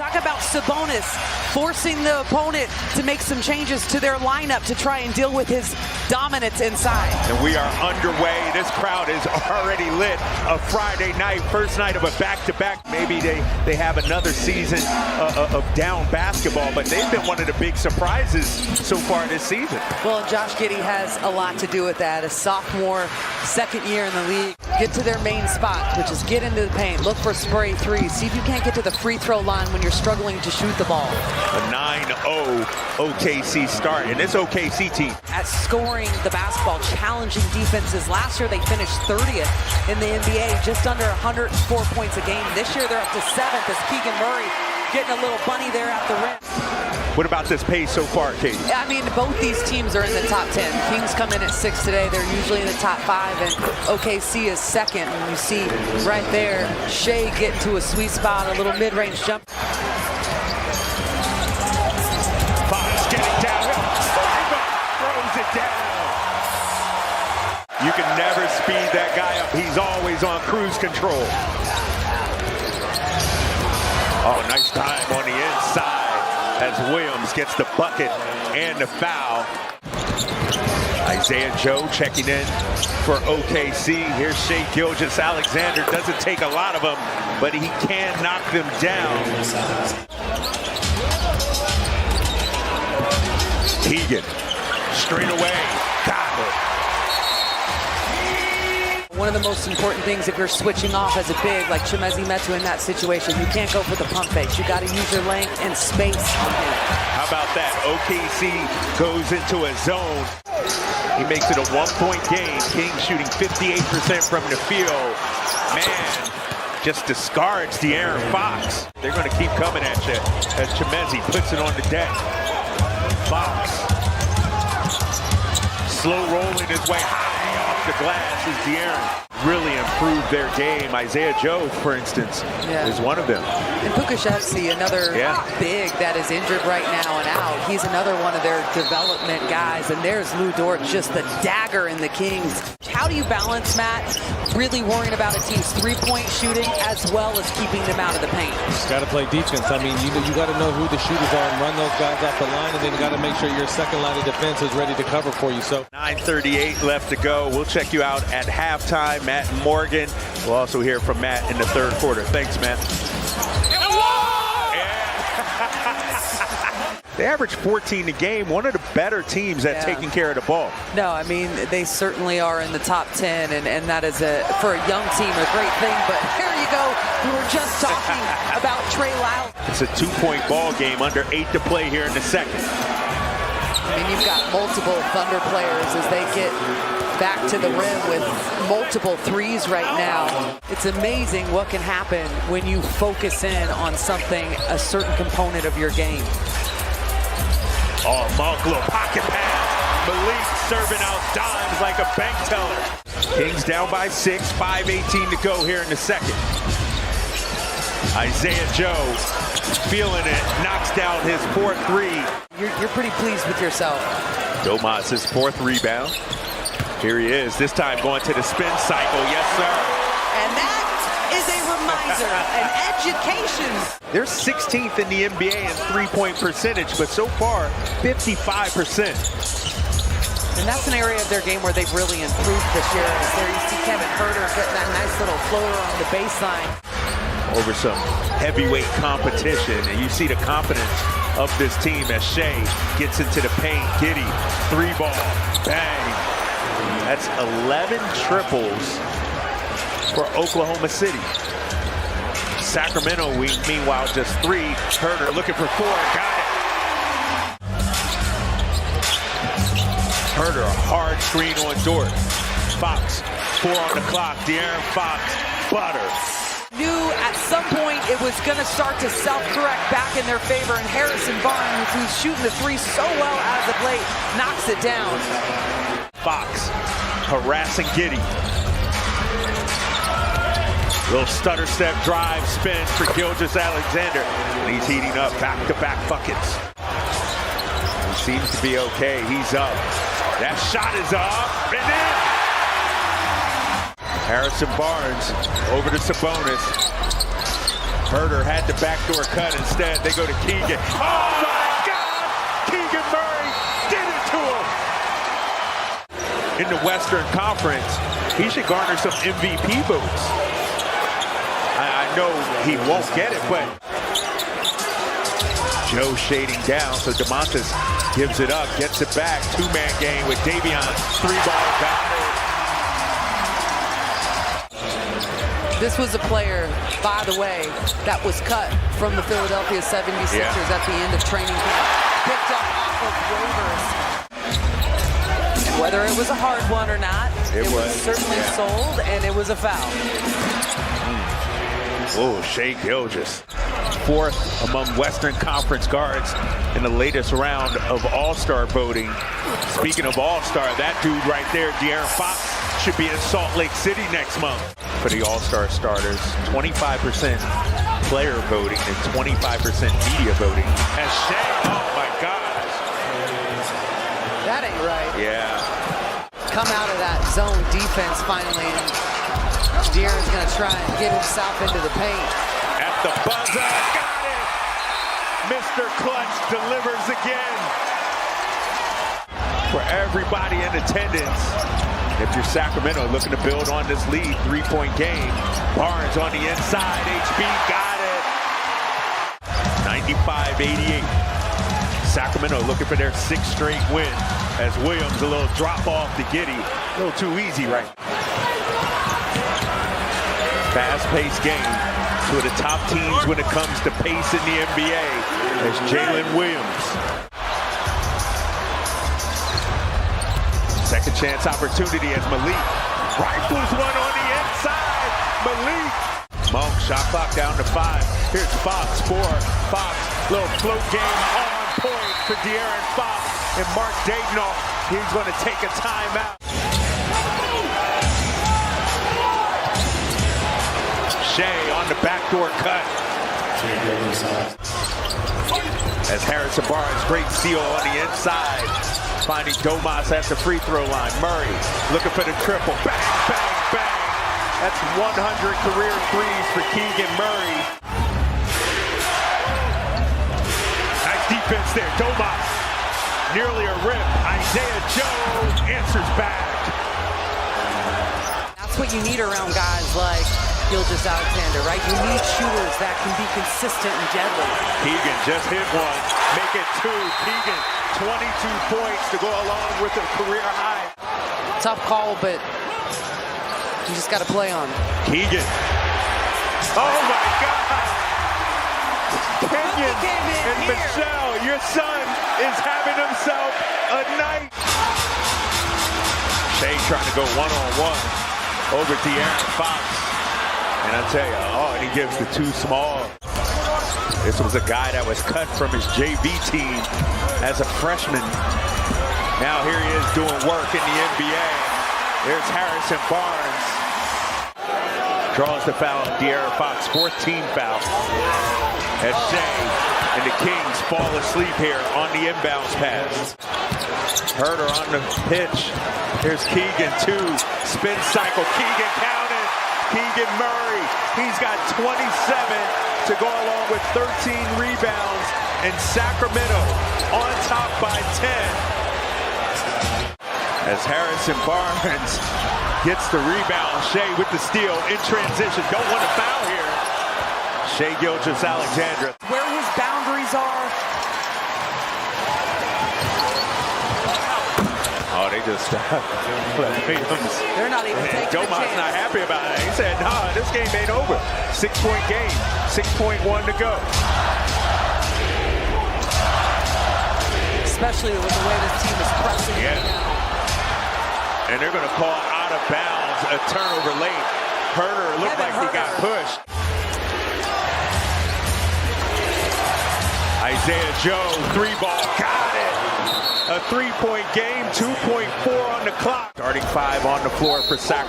Talk about Sabonis forcing the opponent to make some changes to their lineup to try and deal with his dominance inside. And we are underway. This crowd is already lit. A Friday night, first night of a back-to-back. Maybe they have another season of down basketball, but they've been one of the big surprises so far this season. Well, Josh Giddey has a lot to do with that. A sophomore, second year in the league. Get to their main spot, which is get into the paint, look for spray threes, see if you can't get to the free throw line when you're struggling to shoot the ball. A 9-0 OKC start, and this OKC team at scoring the basketball, challenging defenses. Last year they finished 30th in the NBA, just under 104 points a game. This year they're up to 7th as Keegan Murray getting a little bunny there at the rim. What about this pace so far, Katie? I mean, both these teams are in the top 10. Kings come in at 6 today. They're usually in the top 5, and OKC is second. And you see right there, Shea get to a sweet spot, a little mid-range jump. Fox getting downhill. Throws it down. You can never speed that guy up. He's always on cruise control. Oh, nice time on the inside as Williams gets the bucket and the foul. Isaiah Joe checking in for OKC. Here's Shai Gilgeous-Alexander. Doesn't take a lot of them, but he can knock them down. Keegan, straight away, got it. One of the most important things if you're switching off as a big, like Chimezie Metu in that situation, you can't go for the pump fakes. You got to use your length and space. How about that? OKC goes into a zone. He makes it a one-point game. King shooting 58% from the field. Man, just discards De'Aaron Fox. They're going to keep coming at you as Chimezie puts it on the deck. Fox slow rolling his way high off the glass as De'Aaron really improved their game. Isaiah Joe, for instance, is one of them. And Pukashevsky, another big that is injured right now and out. He's another one of their development guys. And there's Lou Dort, just the dagger in the Kings. How do you balance, Matt, really worrying about a team's three-point shooting as well as keeping them out of the paint? Got to play defense. I mean, you got to know who the shooters are and run those guys off the line, and then you got to make sure your second line of defense is ready to cover for you. So 9:38 left to go. We'll check you out at halftime. Matt and Morgan. We'll also hear from Matt in the third quarter. Thanks, Matt. They average 14 a game. One of the better teams at taking care of the ball. No, I mean, they certainly are in the top 10, and that is, for a young team, a great thing. But here you go. We were just talking about Trey Lyles. It's a 2-point ball game, under 8 to play here in the second. I mean, you've got multiple Thunder players as they get back to the rim with multiple threes right now. It's amazing what can happen when you focus in on something, a certain component of your game. Oh, Monk, little pocket pass. Malik serving out dimes like a bank teller. Kings down by 6, 5:18 to go here in the second. Isaiah Joe feeling it, knocks down his 4th three. You're pretty pleased with yourself. Domas' 4th rebound. Here he is, this time going to the spin cycle. Yes, sir. And that is a reminder, an education. They're 16th in the NBA in three-point percentage, but so far, 55%. And that's an area of their game where they've really improved this year. There you see Kevin Huerter getting that nice little floater on the baseline. Over some heavyweight competition, and you see the confidence of this team as Shai gets into the paint. Giddey, 3-ball, bang. That's 11 triples for Oklahoma City. Sacramento, meanwhile, just 3. Huerter looking for 4, got it. Huerter, a hard screen on Dort. Fox, 4 on the clock. De'Aaron Fox, butter. Knew at some point it was going to start to self-correct back in their favor, and Harrison Barnes, who's shooting the 3 so well as of late, knocks it down. Fox harassing Giddey. Little stutter step drive spin for Gilgeous-Alexander. And he's heating up, back-to-back buckets. He seems to be okay. He's up. That shot is up. And in! Harrison Barnes over to Sabonis. Herder had the backdoor cut. Instead, they go to Keegan. Oh, my God! Keegan Murray did it to him! In the Western Conference, he should garner some MVP votes. I know he won't get it, but Joe shading down, so DeMontis gives it up, gets it back. Two-man game with Davion. Three-ball, got it. This was a player, by the way, that was cut from the Philadelphia 76ers at the end of training camp. Picked up off of waivers. And whether it was a hard one or not, it was certainly sold, and it was a foul. Oh, Shai Gilgeous. Fourth among Western Conference guards in the latest round of All-Star voting. Speaking of All-Star, that dude right there, De'Aaron Fox, should be in Salt Lake City next month. For the All-Star starters, 25% player voting and 25% media voting. And Shai, oh my gosh. That ain't right. Yeah. Come out of that zone defense finally, and De'Aaron's going to try and get himself into the paint. At the buzzer, got it! Mr. Clutch delivers again. For everybody in attendance, if you're Sacramento looking to build on this lead, three-point game, Barnes on the inside, HB got it. 95-88. Sacramento looking for their sixth straight win as Williams a little drop off to Giddey. A little too easy, right? Fast-paced game. Two of the top teams when it comes to pace in the NBA is Jalen Williams. Second chance opportunity as Malik rifles one on the inside. Malik. Monk, shot clock down to 5. Here's Fox, 4. Fox, little float game on point for De'Aaron Fox. And Mark Daigneault, he's going to take a timeout. Shai on the backdoor cut. As Harrison Barnes, great steal on the inside. Finding Domas at the free throw line. Murray looking for the triple. Bang, bang, bang. That's 100 career threes for Keegan Murray. Nice defense there. Domas nearly a rip. Isaiah Joe answers back. That's what you need around guys like Gilgeous-Alexander, right? You need shooters that can be consistent and deadly. Keegan just hit one. Make it 2. Keegan, 22 points to go along with a career high. Tough call, but you just got to play on. Keegan. Oh, my God. Kenyon and Michelle, your son is having himself a night. Shai trying to go one-on-one over De'Aaron Fox. And I tell you, and he gives the too small. This was a guy that was cut from his JV team as a freshman. Now here he is doing work in the NBA. There's Harrison Barnes. Draws the foul on De'Aaron Fox, 4th team foul. As Shai and the Kings fall asleep here on the inbounds pass. Herder on the pitch. Here's Keegan, 2. Spin cycle. Keegan counted. Keegan Murray, he's got 27 to go along with 13 rebounds, and Sacramento on top by 10. As Harrison Barnes gets the rebound, Shai with the steal in transition. Don't want to foul here. Shai Gilgeous-Alexander. Where his boundaries are. Oh, they just Williams. They're not even taking a Domas chance. not happy about it. He said, nah, this game ain't over. 6-point game, 6.1 to go. Especially with the way this team is pressing right now. And they're going to call out of bounds a turnover late. Herder looked like he got pushed. Isaiah Joe, 3-ball, got it. A 3-point game, 2.4 on the clock. Starting 5 on the floor for Sacramento.